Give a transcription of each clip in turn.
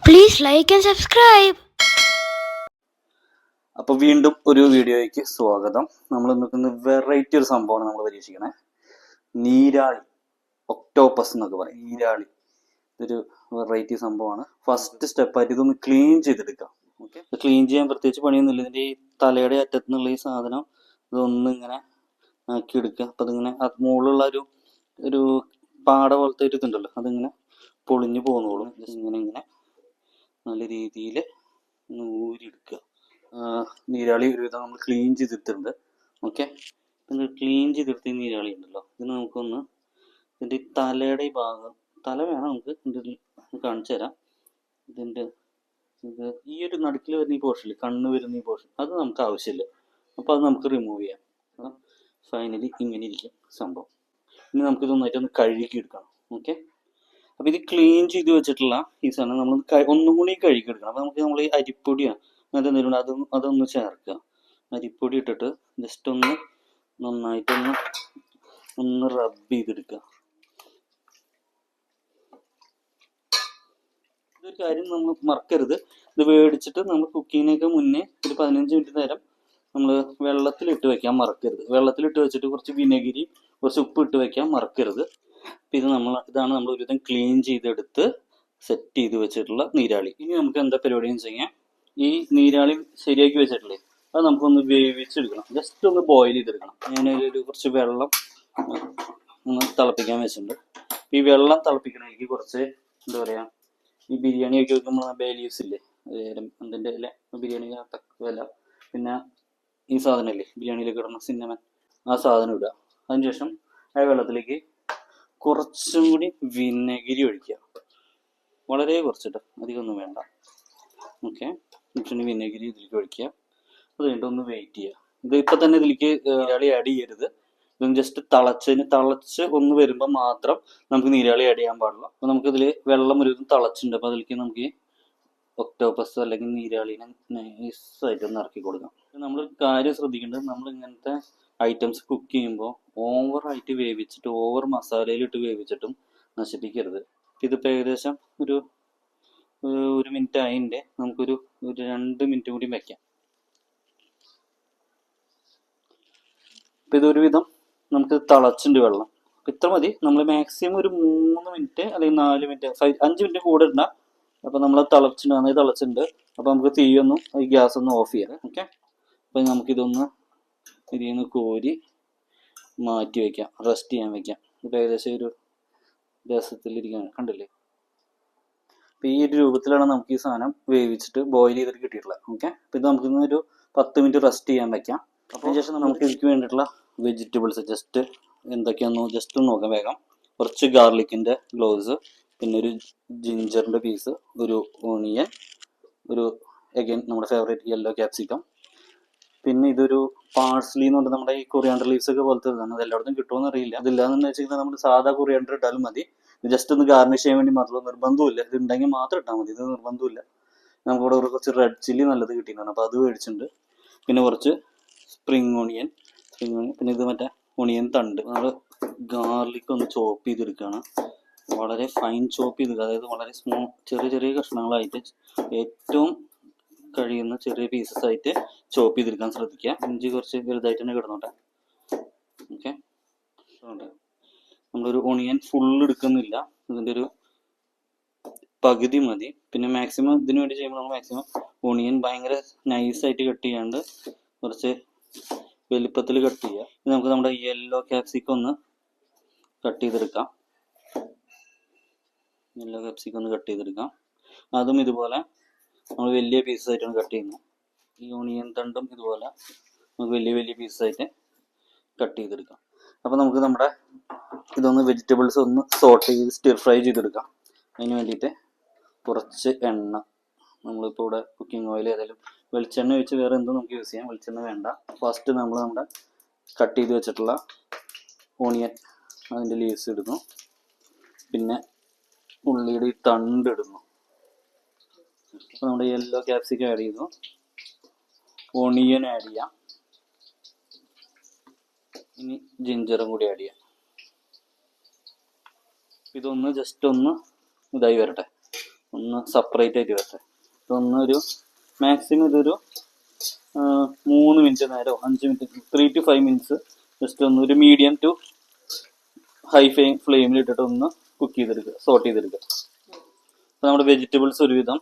Please like and subscribe. അപ്പോൾ വീണ്ടും ഒരു വീഡിയോയ്ക്ക് സ്വാഗതം. നമ്മൾ നിൽക്കുന്ന വെറൈറ്റി ഒരു സംഭവമാണ് നമ്മൾ പരീക്ഷിക്കണേ. നീരാളി, ഒക്ടോപ്പസ് എന്നൊക്കെ പറയും. നീരാളി ഇതൊരു വെറൈറ്റി സംഭവമാണ്. ഫസ്റ്റ് സ്റ്റെപ്പായിട്ട് ഇതൊന്ന് ക്ലീൻ ചെയ്തെടുക്കാം. ഓക്കെ, ക്ലീൻ ചെയ്യാൻ പ്രത്യേകിച്ച് പണിയൊന്നുമില്ല. ഇതിൻ്റെ ഈ തലയുടെ അറ്റത്തു നിന്നുള്ള ഈ സാധനം ഇതൊന്നും ഇങ്ങനെ ആക്കി എടുക്കുക. അപ്പം അതിങ്ങനെ മുകളിലുള്ള ഒരു പാട പോലത്തെ ഒരു ഇതുണ്ടല്ലോ, അതിങ്ങനെ പൊളിഞ്ഞു പോകുന്നോളും. ഇങ്ങനെ ഇങ്ങനെ നല്ല രീതിയിൽ ഊരിയെടുക്കുക. നീരാളി ഒരുവിധം നമ്മൾ ക്ലീൻ ചെയ്തെടുത്തിട്ടുണ്ട്. ഓക്കെ, ക്ലീൻ ചെയ്തെടുത്ത നീരാളി ഉണ്ടല്ലോ, ഇതിന് നമുക്കൊന്ന് ഇതിൻ്റെ തലയുടെ ഈ ഭാഗം, തല വേണം നമുക്ക് ഇതിൽ കാണിച്ചു തരാം. ഇതിൻ്റെ ഇത് ഈ ഒരു നടുക്കിൽ വരുന്ന ഈ പോർഷനിൽ കണ്ണ് വരുന്ന ഈ പോർഷൻ അത് നമുക്ക് ആവശ്യമില്ല. അപ്പോൾ അത് നമുക്ക് റിമൂവ് ചെയ്യാം. ഫൈനലി ഇങ്ങനെ ഇരിക്കും സംഭവം. ഇനി നമുക്കിതൊന്നായിട്ടൊന്ന് കഴുകി എടുക്കണം. ഓക്കെ, അപ്പോൾ ഇത് ക്ലീൻ ചെയ്ത് വെച്ചിട്ടുള്ള ഈ സാധനം നമ്മൾ ഒന്നും കൂടി കഴുകി എടുക്കണം. അപ്പോൾ നമ്മൾ ഈ അരിപ്പൊടിയാണ് അങ്ങനത്തെ എന്തെങ്കിലും അതൊന്ന് ചേർക്കുക. അരിപ്പൊടി ഇട്ടിട്ട് ജസ്റ്റ് ഒന്ന് നന്നായിട്ടൊന്ന് റബ്ബ് ചെയ്തെടുക്കുക. ഇതൊരു കാര്യം നമ്മൾ മറക്കരുത്, ഇത് മേടിച്ചിട്ട് നമ്മൾ കുക്കിങ്ങിനൊക്കെ മുന്നേ ഒരു 15 മിനിറ്റ് നേരം നമ്മൾ വെള്ളത്തിലിട്ട് വെക്കാൻ മറക്കരുത്. വെള്ളത്തിലിട്ട് വെച്ചിട്ട് കുറച്ച് വിനെഗിരി കുറച്ച് ഉപ്പ് ഇട്ട് വെക്കാൻ മറക്കരുത്. അപ്പം ഇതാണ് നമ്മൾ ഒരുവിധം ക്ലീൻ ചെയ്തെടുത്ത് സെറ്റ് ചെയ്ത് വെച്ചിട്ടുള്ള നീരാളി. ഇനി നമുക്ക് എന്താ പരിപാടിയെന്ന് വെച്ച് കഴിഞ്ഞാൽ, ഈ നീരാളി ശരിയാക്കി വെച്ചിട്ടില്ലേ, അത് നമുക്കൊന്ന് വേവിച്ചെടുക്കണം. ജസ്റ്റ് ഒന്ന് ബോയിൽ ചെയ്തെടുക്കണം. ഞാനൊരു കുറച്ച് വെള്ളം ഒന്ന് തിളപ്പിക്കാൻ വെച്ചിട്ടുണ്ട്. ഈ വെള്ളം തിളപ്പിക്കണമെങ്കിൽ കുറച്ച് എന്താ പറയുക, ഈ ബിരിയാണിയൊക്കെ വെക്കുമ്പോൾ ബേ ലീവ്സ് ഇല്ലേ, അതിൻ്റെ ഇല, ബിരിയാണി ഇല, പിന്നെ ഈ സാധനമില്ലേ ബിരിയാണിയിലേക്ക് ഇടുന്ന സിന്നമൻ, ആ സാധനം ഇടുക. അതിനുശേഷം ആ വെള്ളത്തിലേക്ക് കുറച്ചും കൂടി വിനെഗിരി ഒഴിക്കുക. വളരെ കുറച്ചിട്ട്, അധികമൊന്നും വേണ്ട. ഓക്കെ, കുറച്ചുകൂടി വിനെഗിരി ഇതിലേക്ക് ഒഴിക്കുക. അത് കഴിഞ്ഞിട്ട് ഒന്ന് വെയിറ്റ് ചെയ്യുക. ഇത് ഇപ്പം തന്നെ ഇതിലേക്ക് നീരാളി ആഡ് ചെയ്യരുത്. ഇതൊന്ന് ജസ്റ്റ് തിളച്ച് ഒന്ന് വരുമ്പോൾ മാത്രം നമുക്ക് നീരാളി ആഡ് ചെയ്യാൻ പാടുള്ളൂ. അപ്പോൾ നമുക്കിതിൽ വെള്ളം ഒരു തിളച്ചിട്ടുണ്ട്. അപ്പോൾ അതിലേക്ക് നമുക്ക് ഒക്ടോപ്പസ് അല്ലെങ്കിൽ നീരാളിനെ നൈസായിട്ട് ഒന്ന് ഇറക്കി കൊടുക്കാം. നമ്മൾ കാര്യം ശ്രദ്ധിക്കേണ്ടത്, നമ്മൾ ഇങ്ങനത്തെ ഐറ്റംസ് കുക്ക് ചെയ്യുമ്പോൾ ഓവറായിട്ട് വേവിച്ചിട്ട് ഓവർ മസാലയിലിട്ട് വേവിച്ചിട്ടും നശിപ്പിക്കരുത്. ഇതിപ്പോൾ ഏകദേശം ഒരു മിനിറ്റ് ആയതിൻ്റെ നമുക്കൊരു 2 മിനിറ്റ് കൂടി വെക്കാം. അപ്പം ഇതൊരുവിധം നമുക്ക് തിളച്ചിട്ടുണ്ട് വെള്ളം. അപ്പം ഇത്ര മതി. നമ്മൾ മാക്സിമം ഒരു 3 മിനിറ്റ് അല്ലെങ്കിൽ 4 മിനിറ്റ് 5 മിനിറ്റ് കൂടെ ഇടണ്ട. അപ്പം നമ്മൾ നന്നായി തിളച്ചിട്ടുണ്ട്. അപ്പം നമുക്ക് തീയൊന്നും ഈ ഗ്യാസ് ഒന്ന് ഓഫ് ചെയ്യാം. ഓക്കെ, അപ്പം നമുക്കിതൊന്ന് ഇതിൽ നിന്ന് കോരി മാറ്റി വയ്ക്കാം, റെസ്റ്റ് ചെയ്യാൻ വയ്ക്കാം. ഇപ്പം ഏകദേശം ഒരു രസത്തിലിരിക്കുകയാണ്, കണ്ടില്ലേ. അപ്പം ഈ ഒരു രൂപത്തിലാണ് നമുക്ക് ഈ സാധനം വേവിച്ചിട്ട് ബോയിൽ ചെയ്തിട്ട് കിട്ടിയിട്ടുള്ളത്. ഓക്കെ, അപ്പം ഇത് നമുക്കിന്നൊരു 10 മിനിറ്റ് റെസ്റ്റ് ചെയ്യാൻ വയ്ക്കാം. അതിനുശേഷം നമുക്ക് ഇതിലേക്ക് വേണ്ടിയിട്ടുള്ള വെജിറ്റബിൾസ് ജസ്റ്റ് എന്തൊക്കെയാണെന്ന് ജസ്റ്റ് ഒന്ന് നോക്കാം വേഗം. കുറച്ച് ഗാർലിക്കിൻ്റെ ക്ലോവ്സ്, പിന്നെ ഒരു ജിഞ്ചറിൻ്റെ പീസ്, ഒരു ഓണിയൻ, ഒരു അഗൈൻ നമ്മുടെ ഫേവറേറ്റ് യെല്ലോ ക്യാപ്സിക്കം, പിന്നെ ഇതൊരു പാഴ്സ്ലി എന്ന് പറഞ്ഞാൽ നമ്മുടെ ഈ കൊറിയാണ്ടർ ലീവ്സ് ഒക്കെ പോലത്തെ ഇതാണ്. അത് എല്ലായിടത്തും കിട്ടുമെന്ന് അറിയില്ല. അതില്ലാന്ന് വെച്ച് കഴിഞ്ഞാൽ നമ്മൾ സാധാ കൊറിയാണ്ടർ ഇട്ടാലും മതി. ജസ്റ്റ് ഒന്ന് ഗാർണിഷ് ചെയ്യാൻ വേണ്ടി മാത്രം, നിർബന്ധമില്ല. ഇത് ഉണ്ടെങ്കിൽ മാത്രം ഇട്ടാൽ മതി, ഇത് നിർബന്ധമില്ല. നമുക്കിവിടെ കുറച്ച് റെഡ് ചില്ലി നല്ലത് കിട്ടിയിട്ടുണ്ട്, അപ്പോൾ അത് മേടിച്ചിട്ടുണ്ട്. പിന്നെ കുറച്ച് സ്പ്രിങ് ഓണിയൻ, പിന്നെ ഇത് മറ്റേ ഓണിയൻ തണ്ട്. നമ്മൾ ഗാർലിക് ഒന്ന് ചോപ്പ് ചെയ്തെടുക്കുകയാണ്. വളരെ ഫൈൻ ചോപ്പ് ചെയ്തെടുക്കുക, അതായത് വളരെ ചെറിയ കഷ്ണങ്ങളായിട്ട് ഏറ്റവും കഴിയുന്ന ചെറിയ പീസസ് ആയിട്ട് ചോപ്പ് ചെയ്തെടുക്കാൻ ശ്രദ്ധിക്കുക. ഇഞ്ചി കുറച്ച് വലുതായിട്ട് തന്നെ കിടന്നോട്ടെ. ഓക്കെ, നമ്മളൊരു ഓണിയൻ ഫുൾ എടുക്കുന്നില്ല, ഇതിൻ്റെ ഒരു പകുതി മതി. പിന്നെ മാക്സിമം ഇതിനു വേണ്ടി ചെയ്യുമ്പോൾ നമ്മൾ മാക്സിമം ഓണിയൻ ഭയങ്കര നൈസായിട്ട് കട്ട് ചെയ്യാണ്ട് കുറച്ച് വലിപ്പത്തിൽ കട്ട് ചെയ്യുക. നമുക്ക് നമ്മുടെ യെല്ലോ ക്യാപ്സിക്കം ഒന്ന് കട്ട് ചെയ്തെടുക്കാം. അതും ഇതുപോലെ നമ്മൾ വലിയ പീസായിട്ടാണ് കട്ട് ചെയ്യുന്നത്. ഈ ഓണിയൻ തണ്ടും ഇതുപോലെ നമുക്ക് വലിയ പീസായിട്ട് കട്ട് ചെയ്തെടുക്കാം. അപ്പോൾ നമുക്ക് നമ്മുടെ ഇതൊന്ന് വെജിറ്റബിൾസ് ഒന്ന് സോട്ട് ചെയ്ത് സ്റ്റിർ ഫ്രൈ ചെയ്തെടുക്കാം. അതിന് വേണ്ടിയിട്ട് കുറച്ച് എണ്ണ, നമ്മളിപ്പോൾ ഇവിടെ കുക്കിംഗ് ഓയിൽ ഏതായാലും വെളിച്ചെണ്ണ ഒഴിച്ച് വേറെ എന്തും നമുക്ക് യൂസ് ചെയ്യാം, വെളിച്ചെണ്ണ വേണ്ട. ഫസ്റ്റ് നമ്മൾ നമ്മുടെ കട്ട് ചെയ്ത് വെച്ചിട്ടുള്ള ഓണിയൻ അതിൻ്റെ ലീവ്സ് ഇടുന്നു, പിന്നെ ഉള്ളിയുടെ ഈ തണ്ട് ഇടുന്നു. അപ്പോൾ നമ്മുടെ യെല്ലോ ക്യാപ്സിക്കം ആഡ് ചെയ്തു, ഓണിയൻ ആഡ് ചെയ്യാം, ഇനി ജിഞ്ചറും കൂടി ആഡ് ചെയ്യാം. ഇതൊന്ന് ജസ്റ്റ് ഒന്ന് ഇതായി വരട്ടെ. ഒന്ന് സെപ്പറേറ്റ് ആയിട്ട് വെച്ചേ. ഇതൊന്നൊരു മാക്സിമം ഇതൊരു 3 മിനിറ്റ് നേരോ 5 മിനിറ്റ് 3 to 5 മിനിറ്റ്സ് ജസ്റ്റ് ഒന്ന് ഒരു മീഡിയം ടു ഹൈ ഫ്ലെയിമിൽ ഇട്ടിട്ട് ഒന്ന് കുക്ക് ചെയ്തെടുക്കുക, സോട്ട് ചെയ്തെടുക്കുക. അപ്പോൾ നമ്മുടെ വെജിറ്റബിൾസ് ഒരുവിധം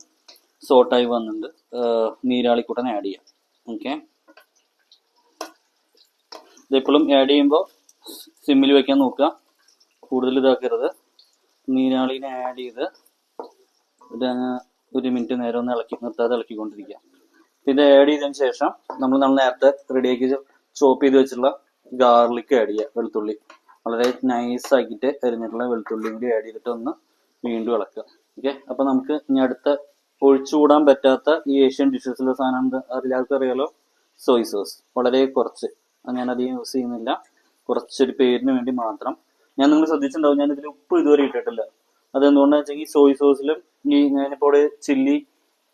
സോട്ടായി വന്നിട്ടുണ്ട്. നീരാളിക്കൂട്ടൻ ആഡ് ചെയ്യാം. ഓക്കെ, ഇതെപ്പോഴും ആഡ് ചെയ്യുമ്പോൾ സിമ്മിൽ വെക്കാൻ നോക്കുക, കൂടുതൽ ഇതാക്കരുത്. നീരാളിനെ ആഡ് ചെയ്ത് ഒരു മിനിറ്റ് നേരം ഒന്ന് നിർത്താതെ ഇളക്കിക്കൊണ്ടിരിക്കുക. ഇത് ആഡ് ചെയ്തതിന് ശേഷം നമ്മൾ നേരത്തെ റെഡിയാക്കി ചോപ്പ് ചെയ്ത് വെച്ചിട്ടുള്ള ഗാർലിക് ആഡ് ചെയ്യുക. വെളുത്തുള്ളി വളരെ നൈസ് ആക്കിയിട്ട് അരിഞ്ഞിട്ടുള്ള വെളുത്തുള്ളിയും കൂടി ആഡ് ചെയ്തിട്ട് ഒന്ന് വീണ്ടും ഇളക്കുക. ഓക്കെ, അപ്പോൾ നമുക്ക് ഇനി അടുത്ത ഒഴിച്ചുകൂടാൻ പറ്റാത്ത ഈ ഏഷ്യൻ ഡിഷസിലെ സാധനം എല്ലാവർക്കും അറിയാലോ, സോയ് സോസ്. വളരെ കുറച്ച്, ഞാൻ അധികം യൂസ് ചെയ്യുന്നില്ല, കുറച്ചൊരു പേരിന് വേണ്ടി മാത്രം. ഞാൻ നിങ്ങൾ ശ്രദ്ധിച്ചിട്ടുണ്ടാവും, ഞാൻ ഇതിൽ ഉപ്പ് ഇതുവരെ ഇട്ടിട്ടില്ല. അതെന്തുകൊണ്ടാണെന്ന് വെച്ചാൽ ഈ സോയ് സോസിലും ഞാനിപ്പോൾ ചില്ലി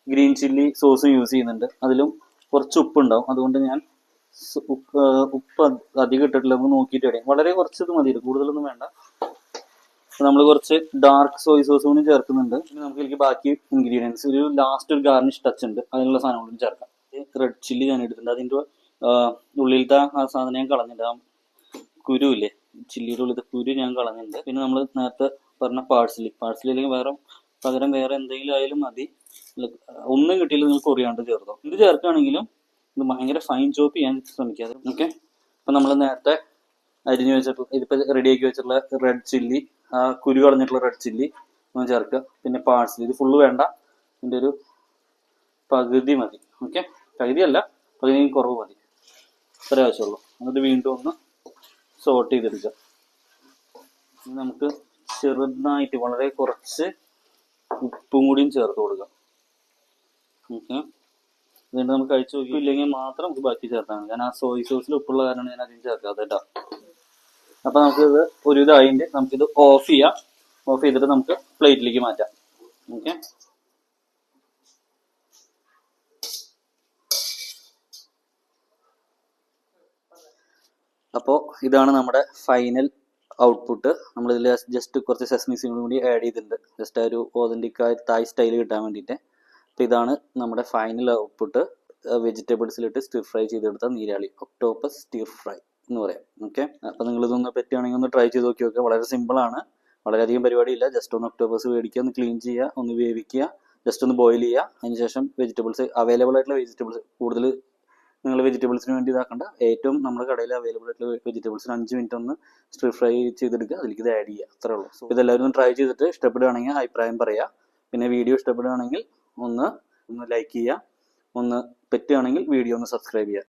ഗ്രീൻ ചില്ലി സോസും യൂസ് ചെയ്യുന്നുണ്ട്, അതിലും കുറച്ച് ഉപ്പ് ഉണ്ടാവും. അതുകൊണ്ട് ഞാൻ ഉപ്പ് അധികം ഇട്ടിട്ടില്ല. നമുക്ക് നോക്കിയിട്ട് ഇടാം. വളരെ കുറച്ചത് മതി, കൂടുതലൊന്നും വേണ്ട. നമ്മൾ കുറച്ച് ഡാർക്ക് സോയ് സോസ് കൂടി ചേർക്കുന്നുണ്ട്. ഇനി നമുക്ക് ഇതിലേക്ക് ബാക്കി ഇൻഗ്രീഡിയൻസ് ഒരു ലാസ്റ്റ് ഒരു ഗാർണിഷ് ടച്ച് ഉണ്ട്, അതിനുള്ള സാധനങ്ങളും ചേർക്കാം. റെഡ് ചില്ലി ഞാൻ എടുത്തിട്ടുണ്ട്, അതിൻ്റെ ഉള്ളിലത്തെ ആ സാധനം ഞാൻ കളഞ്ഞിട്ടുണ്ട്. ആ കുരു ഇല്ലേ, ചില്ലിയുടെ ഉള്ളിലത്തെ കുരു ഞാൻ കളഞ്ഞിട്ടുണ്ട്. പിന്നെ നമ്മൾ നേരത്തെ പറഞ്ഞ പാഴ്സലി അല്ലെങ്കിൽ പകരം വേറെ എന്തെങ്കിലും ആയാലും മതി. ഒന്നും കിട്ടിയില്ല നിങ്ങൾ കൊറിയാണ്ടർ ചേർത്തോ. ഇത് ചേർക്കുകയാണെങ്കിലും ഇത് ഭയങ്കര ഫൈൻ ചോപ്പ് ചെയ്യാൻ ശ്രമിക്കാതെ. ഓക്കെ, അപ്പം നമ്മൾ നേരത്തെ അരിഞ്ഞു വെച്ചിട്ടുള്ള ഇതിപ്പോൾ റെഡിയാക്കി വെച്ചിട്ടുള്ള റെഡ് ചില്ലി, ആ കുരു കളഞ്ഞിട്ടുള്ള റെഡ് ചില്ലി ഒന്ന് ചേർക്കുക. പിന്നെ പാഴ്സലി, ഇത് ഫുള്ള് വേണ്ട, ഇതിൻ്റെ ഒരു പകുതി മതി. ഓക്കെ, പകുതിയല്ല, പകുതി കുറവ് മതി, അത്രേ ആവശ്യമുള്ളൂ. എന്നിട്ട് വീണ്ടും ഒന്ന് സോട്ട് ചെയ്തെടുക്കുക. നമുക്ക് ചെറുതായിട്ട് വളരെ കുറച്ച് ഉപ്പും കൂടിയും ചേർത്ത് കൊടുക്കാം. ഓക്കെ, അതുകൊണ്ട് നമുക്ക് കഴിച്ചു നോക്കിയില്ലെങ്കിൽ മാത്രം നമുക്ക് ബാക്കി ചേർത്താണ്. ഞാൻ ആ സോയ് സോസിൽ ഉപ്പുള്ള കാരണമാണ് ഞാൻ അധികം ചേർക്കാതെ കേട്ടോ. അപ്പം നമുക്കിത് ഒരു ഇതായിട്ട് നമുക്കിത് ഓഫ് ചെയ്യാം. ഓഫ് ചെയ്തിട്ട് നമുക്ക് പ്ലേറ്റിലേക്ക് മാറ്റാം. ഓക്കെ, അപ്പോൾ ഇതാണ് നമ്മുടെ ഫൈനൽ ഔട്ട്പുട്ട്. നമ്മളിതിൽ ജസ്റ്റ് കുറച്ച് സെസ്മീസും കൂടി ആഡ് ചെയ്തിട്ടുണ്ട്, ജസ്റ്റ് ഒരു ഓതൻറ്റിക് തായ് സ്റ്റൈൽ കിട്ടാൻ വേണ്ടിയിട്ട്. അപ്പോൾ ഇതാണ് നമ്മുടെ ഫൈനൽ ഔട്ട്പുട്ട്. വെജിറ്റബിൾസിലിട്ട് സ്റ്റിർ ഫ്രൈ ചെയ്തെടുത്ത നീരാളി, ഒക്ടോപ്പസ് സ്റ്റിർ ഫ്രൈ എന്ന് പറയാം. ഓക്കെ, അപ്പോൾ നിങ്ങളിതൊന്ന് പറ്റുകയാണെങ്കിൽ ഒന്ന് ട്രൈ ചെയ്ത് നോക്കി നോക്കുക. വളരെ സിമ്പിളാണ്, വളരെയധികം പരിപാടിയില്ല. ജസ്റ്റ് ഒന്ന് ഒക്ടോപ്പസ് മേടിക്കുക, ഒന്ന് ക്ലീൻ ചെയ്യുക, ഒന്ന് വേവിക്കുക, ജസ്റ്റ് ഒന്ന് ബോയിൽ ചെയ്യുക. അതിനുശേഷം വെജിറ്റബിൾസ് അവൈലബിൾ ആയിട്ടുള്ള വെജിറ്റബിൾസ്, കൂടുതൽ നിങ്ങൾ വെജിറ്റബിൾസിന് വേണ്ടി ഇതാക്കണ്ട, ഏറ്റവും നമ്മുടെ കടയിൽ അവൈലബിൾ ആയിട്ടുള്ള വെജിറ്റബിൾസിന് 5 മിനിറ്റ് ഒന്ന് സ്റ്റിർ ഫ്രൈ ചെയ്തെടുക്കുക, അതിലേക്ക് ഇത് ആഡ് ചെയ്യുക, അത്രേ ഉള്ളൂ. സോ ഇതെല്ലാവരും ഒന്ന് ട്രൈ ചെയ്തിട്ട് ഇഷ്ടപ്പെടുകയാണെങ്കിൽ അഭിപ്രായം പറയുക. പിന്നെ വീഡിയോ ഇഷ്ടപ്പെടുകയാണെങ്കിൽ ഒന്ന് ലൈക്ക് ചെയ്യുക, ഒന്ന് പറ്റുകയാണെങ്കിൽ വീഡിയോ ഒന്ന് സബ്സ്ക്രൈബ് ചെയ്യുക.